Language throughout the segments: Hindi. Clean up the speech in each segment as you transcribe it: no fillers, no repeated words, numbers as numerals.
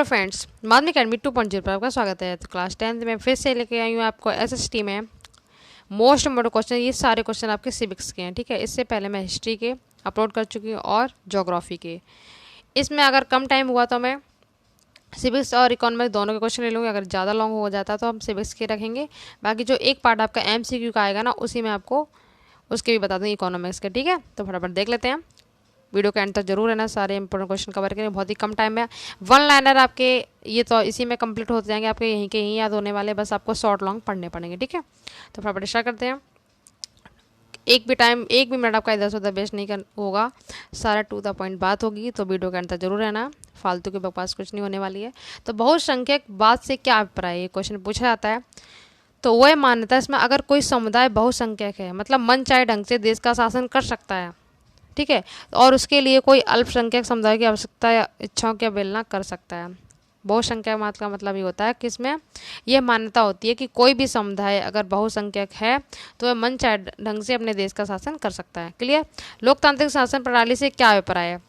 हेलो फ्रेंड्स, माध्यमिक अकेडमी 2.0 पर आपका स्वागत है। तो क्लास 10th में फिर से लेके आई हूँ आपको एसएसटी में मोस्ट इम्पोर्टेंट क्वेश्चन। ये सारे क्वेश्चन आपके सिविक्स के हैं, ठीक है। इससे पहले मैं हिस्ट्री के अपलोड कर चुकी हूँ और ज्योग्राफी के। इसमें अगर कम टाइम हुआ तो मैं सिविक्स और इकोनॉमिक्स दोनों के क्वेश्चन ले लूँगी। अगर ज़्यादा लॉन्ग हो जाता तो हम सिविक्स के रखेंगे। बाकी जो एक पार्ट आपका MCQ का आएगा ना, उसी में आपको उसके भी बता दूँ इकोनॉमिक्स के, ठीक है। तो फटाफट देख लेते हैं। वीडियो के एंड तक जरूर है ना, सारे इंपॉर्टेंट क्वेश्चन कवर करेंगे। बहुत ही कम टाइम में वन लाइनर आपके ये तो इसी में कंप्लीट होते जाएंगे, आपके यहीं के यहीं याद होने वाले, बस आपको शॉर्ट लॉन्ग पढ़ने पड़ेंगे, ठीक है। तो फटाफट स्टार्ट करते हैं। एक भी मिनट आपका इधर से उधर वेस्ट नहीं कर होगा, सारा टू द पॉइंट बात होगी। तो वीडियो के अंत तक जरूर रहना, फालतू के बकवास कुछ नहीं होने वाली है। तो बहुसंख्यक बात से क्या अभिप्राय है, ये क्वेश्चन पूछा जाता है। तो वह मान्यता इसमें अगर कोई समुदाय बहुसंख्यक है, मतलब मन चाहे ढंग से देश का शासन कर सकता है, ठीक है, और उसके लिए कोई अल्पसंख्यक समुदाय की आवश्यकता या इच्छाओं की अवहेलना कर सकता है। बहुसंख्यक मत का मतलब ये होता है कि इसमें यह मान्यता होती है कि कोई भी समुदाय अगर बहुसंख्यक है तो वह मन चाहे ढंग से अपने देश का शासन कर सकता है। क्लियर। लोकतांत्रिक शासन प्रणाली से क्या अभिप्राय है?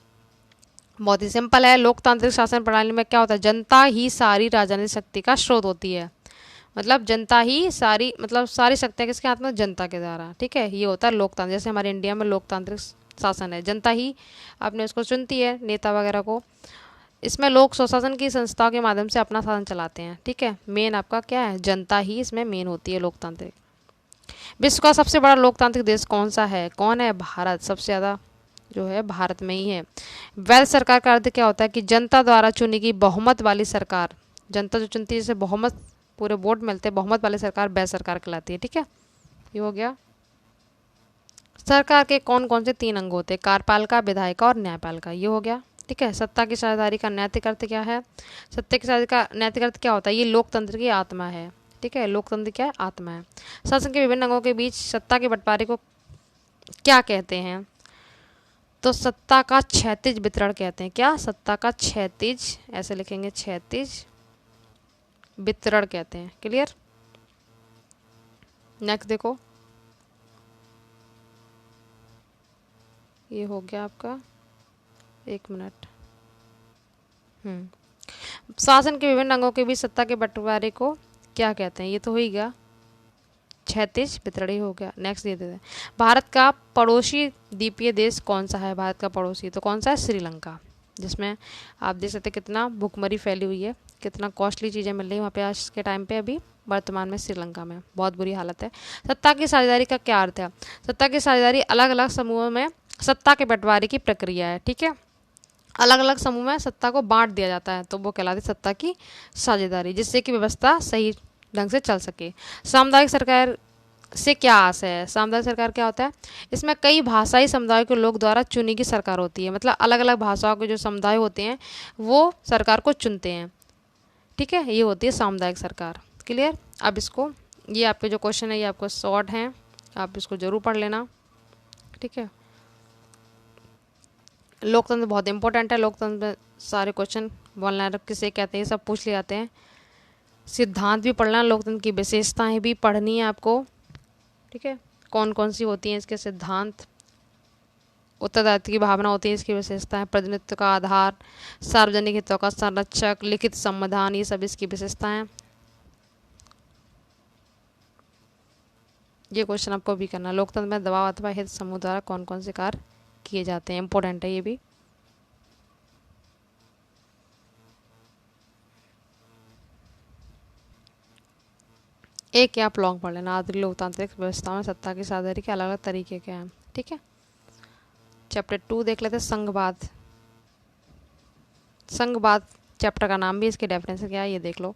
बहुत ही सिंपल है। लोकतांत्रिक शासन प्रणाली में क्या होता है, जनता ही सारी राजनीतिक शक्ति का स्रोत होती है। मतलब जनता ही सारी, मतलब सारी शक्तियाँ किसके हाथ में? जनता के द्वारा, ठीक है। ये होता है लोकतंत्र। जैसे हमारे इंडिया में लोकतांत्रिक शासन है, जनता ही अपने उसको चुनती है, नेता वगैरह को। इसमें लोक स्वशासन की संस्थाओं के माध्यम से अपना शासन चलाते हैं, ठीक है। मेन आपका क्या है, जनता ही इसमें मेन होती है लोकतांत्रिक। विश्व का सबसे बड़ा लोकतांत्रिक देश कौन सा है? कौन है? भारत। सबसे ज़्यादा जो है भारत में ही है। वैध सरकार का अर्थ क्या होता है कि जनता द्वारा चुनी गई बहुमत वाली सरकार। जनता जो चुनती है, जैसे बहुमत पूरे वोट मिलते हैं, बहुमत वाली सरकार वैध सरकार कहलाती है, ठीक है। ये हो गया। सरकार के कौन कौन से 3 अंग होते हैं? कार्यपालिका, विधायिका और न्यायपालिका। ये हो गया, ठीक है। सत्ता की साझेदारी का नैतिक अर्थ क्या है? सत्ता की साझेदारी का नैतिक अर्थ क्या होता है? ये लोकतंत्र की आत्मा है, ठीक है। लोकतंत्र क्या है? आत्मा है। शासन के विभिन्न अंगों के बीच सत्ता के बंटवारे को क्या कहते हैं? तो सत्ता का क्षैतिज वितरण कहते हैं। क्या? सत्ता का क्षैतिज, ऐसे लिखेंगे, क्षैतिज वितरण कहते हैं। क्लियर। नेक्स्ट देखो, ये हो गया आपका, एक मिनट। शासन के विभिन्न अंगों के बीच सत्ता के बंटवारे को क्या कहते हैं? ये तो हो ही गया, क्षैतिज वितरण ही हो गया। नेक्स्ट ये देते हैं, भारत का पड़ोसी द्वीपीय देश कौन सा है? भारत का पड़ोसी तो कौन सा है? श्रीलंका। जिसमें आप देख सकते हैं कितना भुखमरी फैली हुई है, कितना कॉस्टली चीज़ें मिल रही है वहाँ पे आज के टाइम पे। अभी वर्तमान में श्रीलंका में बहुत बुरी हालत है। सत्ता की साझेदारी का क्या अर्थ है? सत्ता की साझेदारी अलग अलग समूहों में सत्ता के बंटवारे की प्रक्रिया है, ठीक है। अलग अलग समूह में सत्ता को बांट दिया जाता है, तो वो कहलाती है सत्ता की साझेदारी, जिससे कि व्यवस्था सही ढंग से चल सके। सामुदायिक सरकार से क्या आशय है? सामुदायिक सरकार क्या होता है? इसमें कई भाषाई समुदायों के लोग द्वारा चुनी की सरकार होती है। मतलब अलग अलग भाषाओं के जो समुदाय होते हैं वो सरकार को चुनते हैं, ठीक है। ये होती है सामुदायिक सरकार। क्लियर। अब इसको, ये आपके जो क्वेश्चन है ये आपको शॉर्ट हैं, आप इसको जरूर पढ़ लेना, ठीक है। लोकतंत्र बहुत इंपॉर्टेंट है। लोकतंत्र में सारे क्वेश्चन वन लाइनर किसे कहते हैं सब पूछ लिए जाते हैं। सिद्धांत भी पढ़ना, लोकतंत्र की विशेषताएं भी पढ़नी है आपको, ठीक है। कौन कौन सी होती हैं इसके सिद्धांत, उत्तरदायित्व की भावना होती है, इसकी विशेषताएं, प्रतिनिधित्व का आधार, सार्वजनिक हितों का संरक्षक, लिखित संविधान, ये सब इसकी विशेषताएं। ये क्वेश्चन आपको भी करना, लोकतंत्र में दबाव अथवा हित समूह द्वारा कौन कौन से कार्य किए जाते हैं, इंपॉर्टेंट है ये भी। एक या आप लॉन्ग पढ़ लेना, आधुनिक लोकतांत्रिक व्यवस्था में सत्ता की साझेदारी के अलग अलग तरीके क्या हैं, ठीक है। चैप्टर 2 देख लेते हैं, संघवाद। संघवाद चैप्टर का नाम भी, इसके डेफिनेशन क्या है ये देख लो।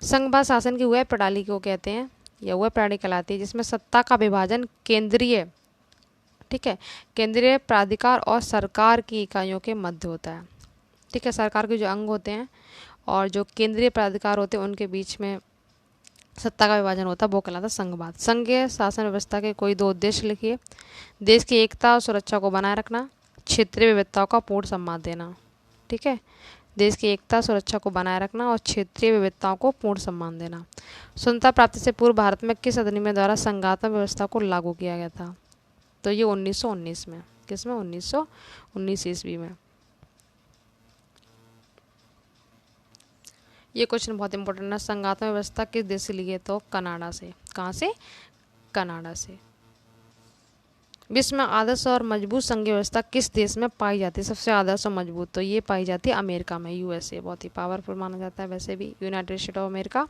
संघवाद शासन की वह प्रणाली को कहते हैं, या वह प्रणाली कहलाती है जिसमें सत्ता का विभाजन केंद्रीय, ठीक है, केंद्रीय प्राधिकार और सरकार की इकाइयों के मध्य होता है, ठीक है। सरकार के जो अंग होते हैं और जो केंद्रीय प्राधिकार होते हैं उनके बीच में सत्ता का विभाजन होता है, वो कहलाता है संघवाद। संघीय शासन व्यवस्था के कोई 2 उद्देश्य लिखिए। देश की एकता और सुरक्षा को बनाए रखना, क्षेत्रीय विविधताओं का पूर्ण सम्मान देना, ठीक है। देश की एकता सुरक्षा को बनाए रखना और क्षेत्रीय विविधताओं को पूर्ण सम्मान देना। स्वतंत्रता प्राप्ति से पूर्व भारत में किस अधिनियम द्वारा संघात्मक व्यवस्था को लागू किया गया था? तो ये 1919 में। किसमें? 1919 ईस्वी में। ये क्वेश्चन बहुत इंपॉर्टेंट है। संघात्मक व्यवस्था किस देश से ली है? तो कनाडा से। कहाँ से? कनाडा से। विश्व में आदर्श और मजबूत संघीय व्यवस्था किस देश में पाई जाती है? सबसे आदर्श और मजबूत तो ये पाई जाती है अमेरिका में, यूएसए। बहुत ही पावरफुल माना जाता है वैसे भी यूनाइटेड स्टेट ऑफ अमेरिका।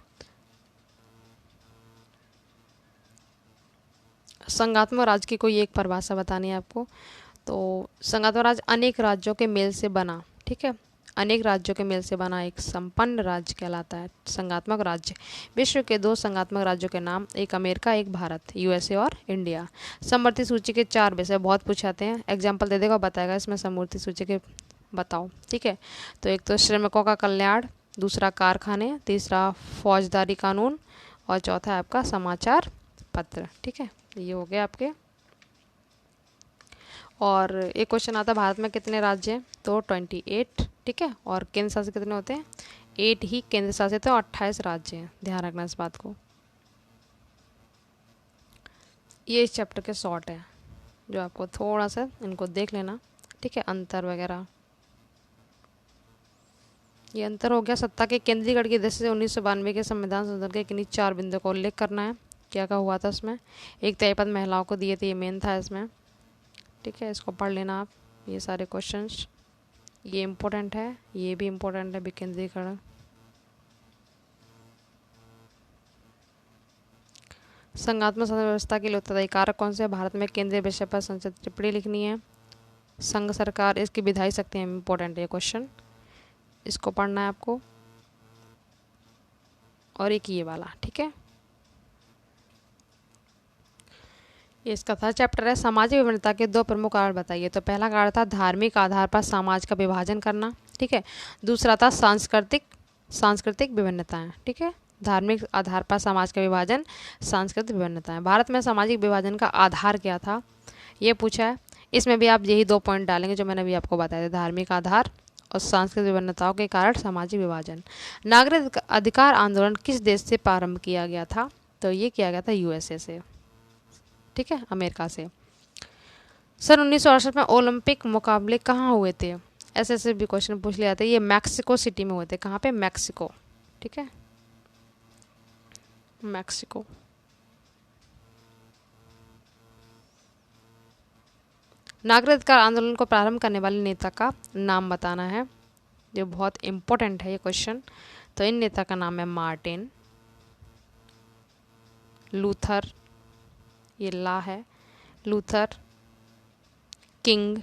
संघात्मक राज्य की कोई एक परिभाषा बतानी है आपको। तो संघात्मक राज्य अनेक राज्यों के मेल से बना, ठीक है, अनेक राज्यों के मेल से बना एक संपन्न राज्य कहलाता है संघात्मक राज्य। विश्व के 2 संघात्मक राज्यों के नाम, एक अमेरिका एक भारत, यूएसए और इंडिया। समवर्ती सूची के 4 विषय बहुत पूछाते हैं, एग्जाम्पल दे देगा बताएगा इसमें समवर्ती सूची के बताओ, ठीक है। तो एक तो श्रमिकों का कल्याण, दूसरा कारखाने, तीसरा फौजदारी कानून और चौथा है आपका समाचार पत्र, ठीक है। ये हो गया आपके। और एक क्वेश्चन आता है भारत में कितने राज्य हैं? तो 28, ठीक है। और केंद्र शासित कितने होते हैं? 8 ही केंद्र शासित है और 28 राज्य हैं, ध्यान रखना इस बात को। ये इस चैप्टर के शॉर्ट है जो आपको थोड़ा सा इनको देख लेना, ठीक है, अंतर वगैरह। ये अंतर हो गया सत्ता के केंद्रीकरण की दृष्टि से 1992 के संविधान संशोधन के किन्हीं 4 बिंदुओं का उल्लेख करना है। क्या क्या हुआ था उसमें? एक तय पद महिलाओं को दिए थे, ये मेन था इसमें, ठीक है। इसको पढ़ लेना आप, ये सारे क्वेश्चंस, ये इम्पोर्टेंट है, ये भी इम्पोर्टेंट है विकेंद्रीकरण। संघात्मक शासन व्यवस्था के लिए उत्तरदायी कारक कौन से? भारत में केंद्रीय विषय पर संसद टिप्पणी लिखनी है, संघ सरकार, इसकी विधायी शक्ति इम्पोर्टेंट है ये क्वेश्चन, इसको पढ़ना है आपको। और एक ये वाला, ठीक है, ये इसका था चैप्टर है। सामाजिक विभिन्नता के 2 प्रमुख कारण बताइए। तो पहला कारण था धार्मिक आधार पर समाज का विभाजन करना, ठीक है। दूसरा था सांस्कृतिक विभिन्नताएं, ठीक है। धार्मिक आधार पर समाज का विभाजन, सांस्कृतिक विभिन्नताएं। भारत में सामाजिक विभाजन का आधार क्या था, ये पूछा है। इसमें भी आप यही 2 पॉइंट डालेंगे जो मैंने अभी आपको बताया था, धार्मिक आधार और सांस्कृतिक विभिन्नताओं के कारण सामाजिक विभाजन। नागरिक अधिकार आंदोलन किस देश से प्रारंभ किया गया था? तो ये किया गया था यूएसए से, ठीक है, अमेरिका से। सन 1968 में ओलंपिक मुकाबले कहाँ हुए थे? ऐसे भी क्वेश्चन पूछ लिया था। ये मैक्सिको सिटी में हुए थे। कहाँ पे? मैक्सिको, ठीक है, मैक्सिको। नागरिक अधिकार आंदोलन को प्रारंभ करने वाले नेता का नाम बताना है, जो बहुत इंपॉर्टेंट है ये क्वेश्चन। तो इन नेता का नाम है मार्टिन लूथर, ये ला है, लूथर किंग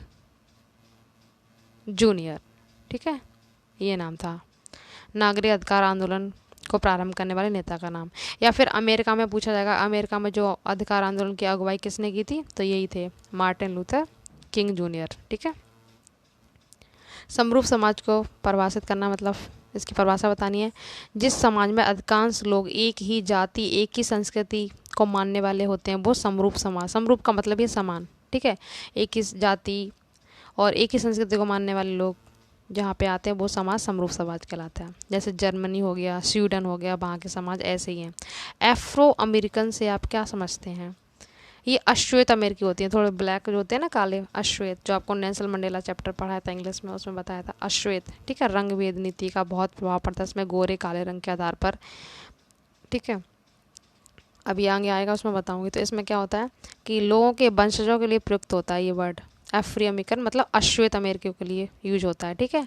जूनियर, ठीक है, ये नाम था नागरिक अधिकार आंदोलन को प्रारंभ करने वाले नेता का नाम। या फिर अमेरिका में पूछा जाएगा, अमेरिका में जो अधिकार आंदोलन की अगुवाई किसने की थी? तो यही थे, मार्टिन लूथर किंग जूनियर, ठीक है। समरूप समाज को परिभाषित करना, मतलब इसकी परिभाषा बतानी है। जिस समाज में अधिकांश लोग एक ही जाति, एक ही संस्कृति को मानने वाले होते हैं वो समरूप समाज। समरूप का मतलब ये समान, ठीक है, एक ही जाति और एक ही संस्कृति को मानने वाले लोग जहाँ पे आते हैं वो समाज समरूप समाज कहलाता है। जैसे जर्मनी हो गया, स्वीडन हो गया, वहाँ के समाज ऐसे ही हैं। एफ्रो अमेरिकन से आप क्या समझते हैं? ये अश्वेत अमेरिकी होती हैं, थोड़े ब्लैक जो होते हैं ना, काले, अश्वेत, जो आपको नेल्सन मंडेला चैप्टर पढ़ाया था इंग्लिश में, उसमें बताया था अश्वेत, ठीक है। रंग भेद नीति का बहुत प्रभाव पड़ता है इसमें, गोरे काले रंग के आधार पर, ठीक है। अभी आगे आएगा उसमें बताऊंगी। तो इसमें क्या होता है कि लोगों के वंशजों के लिए प्रयुक्त होता है ये वर्ड एफ्री अमेरिकन, मतलब अश्वेत अमेरिकियों के लिए यूज होता है, ठीक है।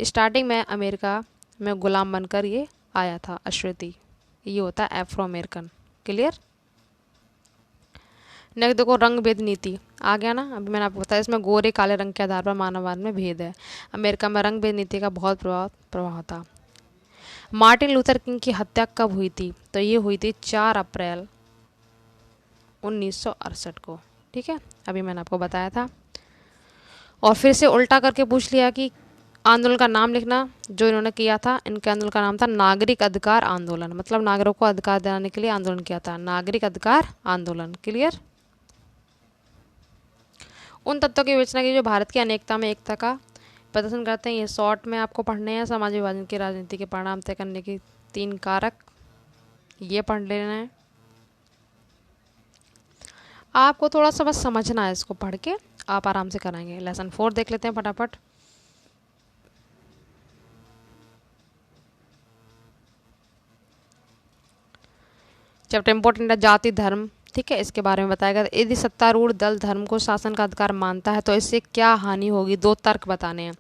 स्टार्टिंग में अमेरिका में गुलाम बनकर ये आया था अश्वेती, ये होता है एफ्रो अमेरिकन, क्लियर। नेक्स्ट देखो रंग भेद नीति आ गया ना, अभी मैंने आपको बताया इसमें गोरे काले रंग के आधार पर मानववाद में भेद है। अमेरिका में रंग भेद नीति का बहुत प्रभाव था। मार्टिन लूथर किंग की हत्या कब हुई थी? तो ये हुई थी 4 अप्रैल 1968 को, ठीक है, अभी मैंने आपको बताया था। और फिर से उल्टा करके पूछ लिया कि आंदोलन का नाम लिखना जो इन्होंने किया था। इनके आंदोलन का नाम था नागरिक अधिकार आंदोलन, मतलब नागरिकों को अधिकार दिलाने के लिए आंदोलन किया था, नागरिक अधिकार आंदोलन, क्लियर। उन तत्वों की विवेचना की जो भारत की अनेकता में एकता का प्रदर्शन करते हैं। ये शॉर्ट में आपको पढ़ने हैं। समाज विभाजन की राजनीति के परिणाम तय करने की 3 कारक, ये पढ़ लेना है आपको। थोड़ा सा बस समझना है इसको, पढ़ के आप आराम से कराएंगे। लेसन 4 देख लेते हैं फटाफट। चैप्टर इंपॉर्टेंट है जाति धर्म, ठीक है, इसके बारे में बताएगा। यदि सत्तारूढ़ दल धर्म को शासन का अधिकार मानता है तो इससे क्या हानि होगी, 2 तर्क बताने हैं।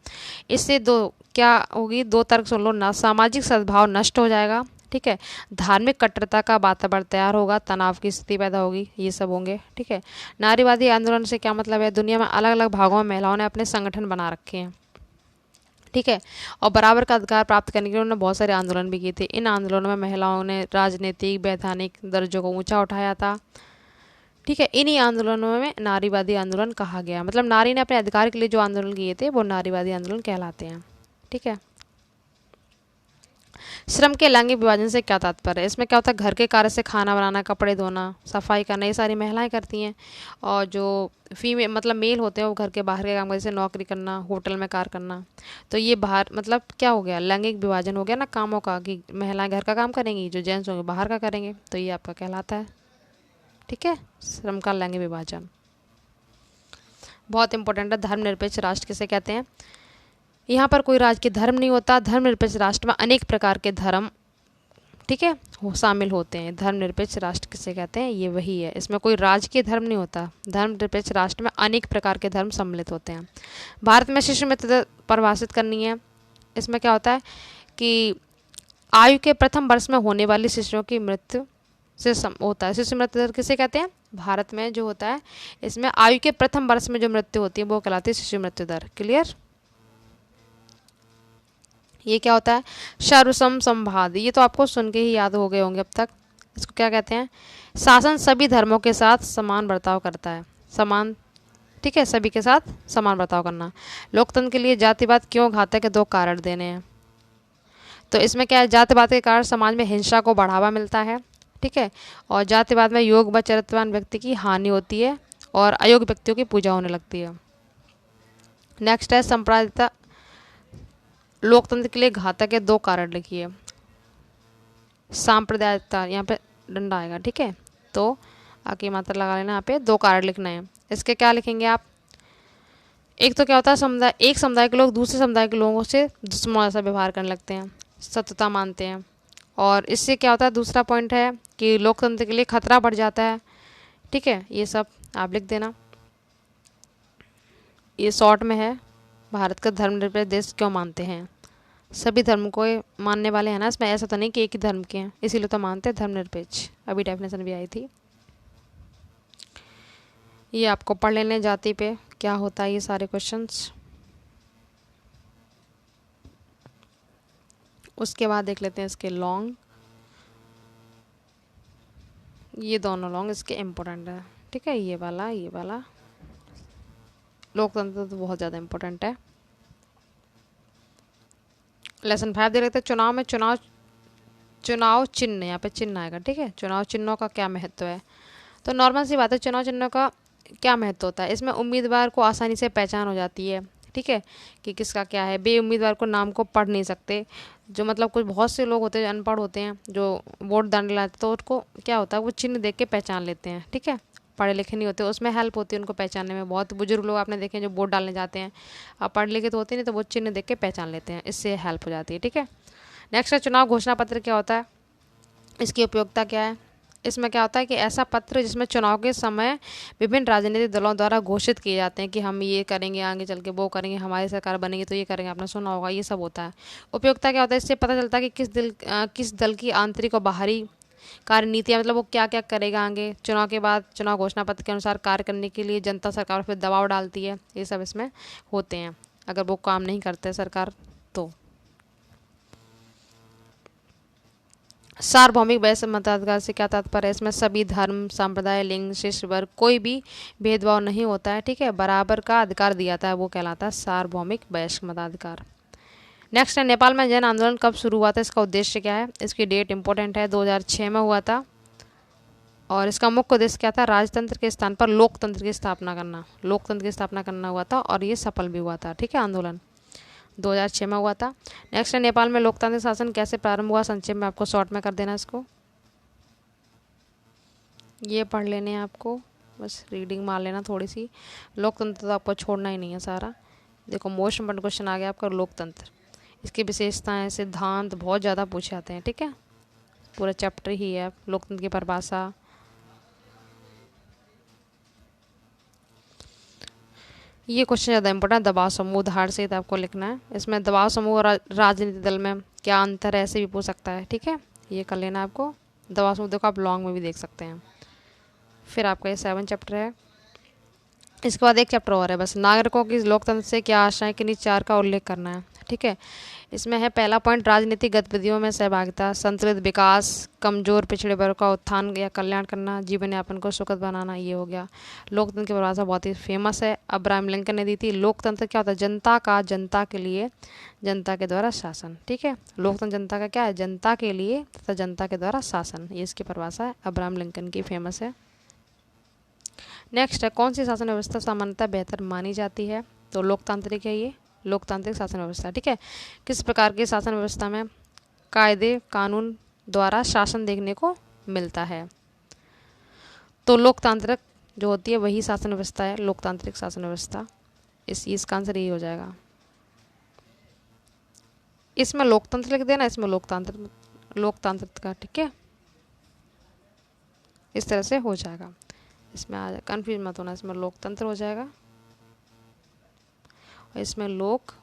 इससे क्या होगी, 2 तर्क सुन लो ना। सामाजिक सद्भाव नष्ट हो जाएगा, ठीक है, धार्मिक कट्टरता का वातावरण तैयार होगा, तनाव की स्थिति पैदा होगी, ये सब होंगे, ठीक है। नारीवादी आंदोलन से क्या मतलब है, दुनिया में अलग अलग भागों में महिलाओं ने अपने संगठन बना रखे हैं, ठीक है, और बराबर का अधिकार प्राप्त करने के लिए उन्होंने बहुत सारे आंदोलन भी किए थे। इन आंदोलनों में महिलाओं ने राजनीतिक वैधानिक दर्जों को ऊंचा उठाया था, ठीक है। इन्हीं आंदोलनों में नारीवादी आंदोलन कहा गया, मतलब नारी ने अपने अधिकार के लिए जो आंदोलन किए थे वो नारीवादी आंदोलन कहलाते हैं, ठीक है। श्रम के लैंगिक विभाजन से क्या तात्पर्य है, इसमें क्या होता है, घर के कार्य से खाना बनाना, कपड़े धोना, सफाई करना, ये सारी महिलाएं करती हैं, और जो फीमेल मतलब मेल होते हैं वो घर के बाहर के काम जैसे नौकरी करना, होटल में कार्य करना। तो ये बाहर मतलब क्या हो गया, लैंगिक विभाजन हो गया ना कामों का, कि महिलाएं घर का काम करेंगी, जो जेंट्स होंगे बाहर का करेंगे, तो ये आपका कहलाता है, ठीक है, श्रम का लैंगिक विभाजन। बहुत इंपॉर्टेंट है, धर्मनिरपेक्ष राष्ट्र किसे कहते हैं। यहाँ पर कोई राज्य के धर्म नहीं होता, धर्मनिरपेक्ष राष्ट्र में अनेक प्रकार के धर्म, ठीक है, वो शामिल होते हैं। धर्मनिरपेक्ष राष्ट्र किसे कहते हैं, ये वही है, इसमें कोई राजकीय धर्म नहीं होता। धर्मनिरपेक्ष राष्ट्र में अनेक प्रकार के धर्म सम्मिलित होते हैं। भारत में शिशु मृत्यु परिभाषित करनी है। इसमें क्या होता है कि आयु के प्रथम वर्ष में होने वाली शिशुओं की मृत्यु से होता है। शिशु मृत्यु दर किसे कहते हैं, भारत में जो होता है इसमें आयु के प्रथम वर्ष में जो मृत्यु होती है वो कहलाती है शिशु मृत्यु दर। क्लियर। ये क्या होता है, सर्वसम संवाद, ये तो आपको सुन के ही याद हो गए होंगे अब तक। इसको क्या कहते हैं, शासन सभी धर्मों के साथ समान बर्ताव करता है, समान, ठीक है, सभी के साथ समान बर्ताव करना। लोकतंत्र के लिए जातिवाद क्यों घातक है, 2 कारण देने हैं। तो इसमें क्या है, जातिवाद के कारण समाज में हिंसा को बढ़ावा मिलता है, ठीक है, और जातिवाद में योग व चरित्रवान व्यक्ति की हानि होती है और अयोग्य व्यक्तियों की पूजा होने लगती है। नेक्स्ट है सांप्रदायिकता लोकतंत्र के लिए घातक है, 2 कारण लिखिए। सांप्रदायिकता, यहाँ पे डंडा आएगा, ठीक है, तो आके मात्रा लगा लेना, यहाँ पे 2 कारण लिखना है। इसके क्या लिखेंगे आप, एक तो क्या होता है समुदाय, एक समुदाय के लोग दूसरे समुदाय के लोगों से दुश्मन जैसा व्यवहार करने लगते हैं, सत्यता मानते हैं, और इससे क्या होता है, दूसरा पॉइंट है कि लोकतंत्र के लिए खतरा बढ़ जाता है, ठीक है। ये सब आप लिख देना। ये शॉर्ट में है, भारत का धर्मनिरपेक्ष देश क्यों मानते हैं, सभी धर्म को मानने वाले हैं ना, इसमें ऐसा तो नहीं कि एक ही धर्म के हैं, इसीलिए तो मानते हैं धर्मनिरपेक्ष। अभी डेफिनेशन भी आई थी, ये आपको पढ़ लेने, जाति पे क्या होता है, ये सारे क्वेश्चंस। उसके बाद देख लेते हैं इसके लॉन्ग, ये दोनों लॉन्ग इसके इम्पोर्टेंट है, ठीक है, ये वाला लोकतंत्र तो बहुत ज़्यादा इम्पोर्टेंट है। लेसन 5 दे लेते हैं, चुनाव में चुनाव चिन्ह, यहाँ पे चिन्ह आएगा, ठीक है, चुनाव चिन्हों का क्या महत्व है। तो नॉर्मल सी बात है, चुनाव चिन्हों का क्या महत्व होता है, इसमें उम्मीदवार को आसानी से पहचान हो जाती है, ठीक है, कि किसका क्या है। बे उम्मीदवार को नाम को पढ़ नहीं सकते, जो मतलब कुछ बहुत से लोग होते हैं अनपढ़ होते हैं जो वोट डालने लाते, तो उनको क्या होता है वो चिन्ह देख के पहचान लेते हैं, ठीक है, पढ़े लिखे नहीं होते, उसमें हेल्प होती है उनको पहचानने में। बहुत बुजुर्ग लोग आपने देखे हैं जो वोट डालने जाते हैं, अब पढ़ लिखे तो होते नहीं, तो वो चिन्ह देख के पहचान लेते हैं, इससे हेल्प हो जाती है, ठीक है। नेक्स्ट है चुनाव घोषणा पत्र क्या होता है, इसकी उपयोगिता क्या है। इसमें क्या होता है कि ऐसा पत्र जिसमें चुनाव के समय विभिन्न राजनीतिक दलों द्वारा घोषित किए जाते हैं कि हम ये करेंगे, आगे चल के वो करेंगे, हमारी सरकार बनेगी तो ये करेंगे, आपने सुना होगा, ये सब होता है। उपयोगिता क्या होता है, इससे पता चलता है कि किस दल की आंतरिक और बाहरी कार्य नीतियाँ, मतलब वो क्या क्या करेगा आगे चुनाव के बाद, चुनाव घोषणा पत्र के अनुसार कार्य करने के लिए जनता सरकार पर दबाव डालती है, ये सब इसमें होते हैं अगर वो काम नहीं करते सरकार तो। सार्वभौमिक वैश्य मताधिकार से क्या तात्पर्य है, इसमें सभी धर्म, संप्रदाय, लिंग, शिष्य वर्ग कोई भी भेदभाव नहीं होता है, ठीक है, बराबर का अधिकार दिया जाता है, वो कहलाता है सार्वभौमिक वैश्य मताधिकार। नेक्स्ट है नेपाल में जन आंदोलन कब शुरू हुआ था, इसका उद्देश्य क्या है, इसकी डेट इंपॉर्टेंट है, 2006 में हुआ था, और इसका मुख्य उद्देश्य क्या था, राजतंत्र के स्थान पर लोकतंत्र की स्थापना करना, लोकतंत्र की स्थापना करना हुआ था, और ये सफल भी हुआ था, ठीक है, आंदोलन 2006 में हुआ था। नेक्स्ट है नेपाल में लोकतांत्रिक शासन कैसे प्रारंभ हुआ, संक्षेप में आपको शॉर्ट में कर देना इसको, ये पढ़ लेने हैं आपको, बस रीडिंग मार लेना थोड़ी सी। लोकतंत्र तो आपको छोड़ना ही नहीं है सारा। देखो मोस्ट इम्पोर्टेंट क्वेश्चन आ गया आपका लोकतंत्र, इसकी विशेषताएं, सिद्धांत बहुत ज़्यादा पूछे जाते हैं, ठीक है। पूरा चैप्टर ही है लोकतंत्र की परिभाषा। ये क्वेश्चन ज़्यादा इंपॉर्टेंट है, दबाव समूह उदाहरण सहित आपको लिखना है। इसमें दबाव समूह और राजनीतिक दल में क्या अंतर है ऐसे भी पूछ सकता है, ठीक है, ये कर लेना आपको। दबाव समूह देखो आप लॉन्ग में भी देख सकते हैं। फिर आपका ये 7 चैप्टर है। इसके बाद एक चैप्टर और है बस, नागरिकों की लोकतंत्र से क्या आशाएं, किन्हीं 4 का उल्लेख करना है, ठीक है। इसमें है पहला पॉइंट, राजनीतिक गतिविधियों में सहभागिता, संतुलित विकास, कमजोर पिछड़े वर्ग का उत्थान या कल्याण करना, जीवन यापन को सुखद बनाना, ये हो गया। लोकतंत्र की परिभाषा बहुत ही फेमस है, अब्राहम लिंकन ने दी थी। लोकतंत्र क्या होता है, जनता का, जनता के लिए, जनता के द्वारा शासन, ठीक है। लोकतंत्र जनता का क्या है, जनता के लिए तथा जनता के द्वारा शासन, ये इसकी परिभाषा है, अब्राहम लिंकन की फेमस है। नेक्स्ट है, कौन सी शासन व्यवस्था सामान्यतः बेहतर मानी जाती है, तो लोकतांत्रिक है ये, लोकतांत्रिक शासन व्यवस्था, ठीक है। किस प्रकार की शासन व्यवस्था में कायदे कानून द्वारा शासन देखने को मिलता है, तो लोकतांत्रिक जो होती है वही शासन व्यवस्था है, लोकतांत्रिक शासन व्यवस्था। इसका आंसर यही हो जाएगा। इसमें लोकतंत्र लिख देना, इसमें लोकतांत्रिक का, ठीक है, इस तरह से हो जाएगा। इसमें आ कन्फ्यूज मत होना, इसमें लोकतंत्र हो जाएगा और इसमें लोकतंत्रात्मक,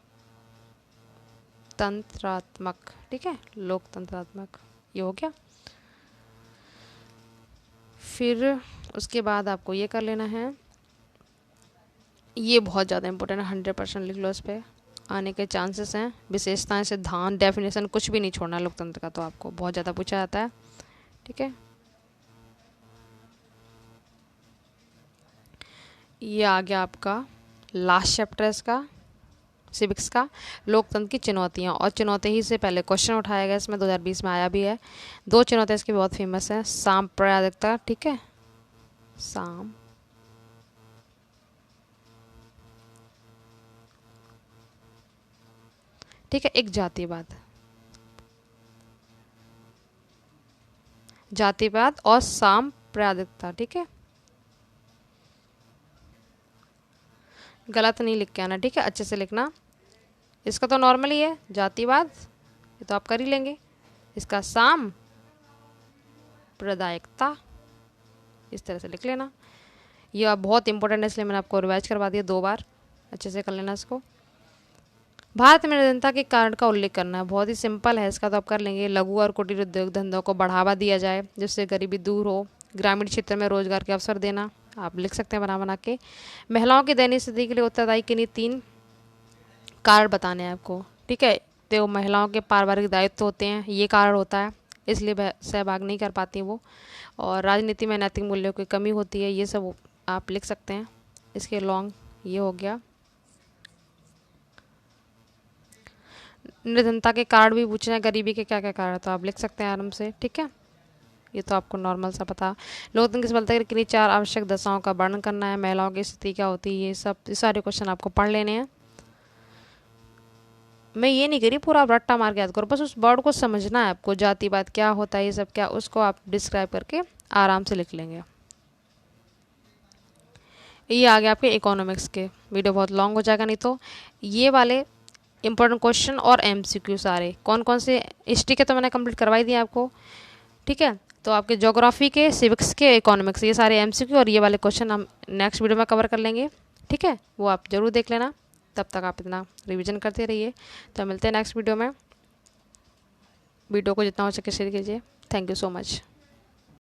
ठीक है, लोकतंत्रात्मक, ये हो गया। फिर उसके बाद आपको ये कर लेना है, ये बहुत ज़्यादा इंपॉर्टेंट है, 100% लिख लो, इस पर आने के चांसेस हैं। विशेषताएं, सिद्धांत, डेफिनेशन कुछ भी नहीं छोड़ना है लोकतंत्र का, तो आपको बहुत ज़्यादा पूछा जाता है, ठीक है। ये आ गया आपका लास्ट चैप्टर है इसका, सिविक्स का, लोकतंत्र की चुनौतियाँ। और चुनौती ही से पहले क्वेश्चन उठाया गया इसमें, 2020 में आया भी है। 2 चुनौतियाँ इसकी बहुत फेमस है, सांप्रदायिकता, ठीक है, ठीक है, एक जातिवाद और सांप्रदायिकता, ठीक है, गलत नहीं लिख के आना, ठीक है, अच्छे से लिखना। इसका तो नॉर्मल ही है जातिवाद, ये तो आप कर ही लेंगे। इसका सांप्रदायिकता, इस तरह से लिख लेना। यह बहुत इंपॉर्टेंट है, इसलिए मैंने आपको रिवाइज करवा दिया 2 बार, अच्छे से कर लेना इसको। भारत में जनता के कारण का उल्लेख करना है, बहुत ही सिंपल है इसका, तो आप कर लेंगे। लघु और कुटीर उद्योग धंधों को बढ़ावा दिया जाए जिससे गरीबी दूर हो, ग्रामीण क्षेत्र में रोजगार के अवसर देना, आप लिख सकते हैं बना के। महिलाओं की दैनिक स्थिति के लिए उत्तरदायी किन्हीं 3 कारण बताने हैं आपको, ठीक है। तो महिलाओं के पारिवारिक दायित्व होते हैं, ये कारण होता है, इसलिए सहभाग नहीं कर पाती वो। और राजनीति में नैतिक मूल्यों की कमी होती है, ये सब आप लिख सकते हैं। इसके लॉन्ग ये हो गया। निर्धनता के कारण भी पूछना है, गरीबी के क्या क्या कारण, तो आप लिख सकते हैं आराम से, ठीक है। ये तो आपको नॉर्मल सा पता। लोकतंत्र की सफलता के किन्हीं 4 आवश्यक दशाओं का वर्णन करना है, महिलाओं की स्थिति क्या होती है, ये सारे क्वेश्चन आपको पढ़ लेने हैं। मैं ये नहीं करी पूरा आप रट्टा मार के याद करो, बस उस वर्ड को समझना है आपको, जातिवाद क्या होता है, ये सब क्या, उसको आप डिस्क्राइब करके आराम से लिख लेंगे। ये आ गया आपके इकोनॉमिक्स के, वीडियो बहुत लॉन्ग हो जाएगा नहीं तो। ये वाले इंपॉर्टेंट क्वेश्चन और एमसीक्यू सारे कौन कौन से, हिस्ट्री के तो मैंने कंप्लीट करवाई दिए आपको, ठीक है। तो आपके ज्योग्राफी के, सिविक्स के, इकोनॉमिक्स, ये सारे एमसीक्यू और ये वाले क्वेश्चन हम नेक्स्ट वीडियो में कवर कर लेंगे, ठीक है, वो आप ज़रूर देख लेना। तब तक आप इतना रिवीजन करते रहिए। तो मिलते हैं नेक्स्ट वीडियो में, वीडियो को जितना हो सके शेयर कीजिए। Thank you so much.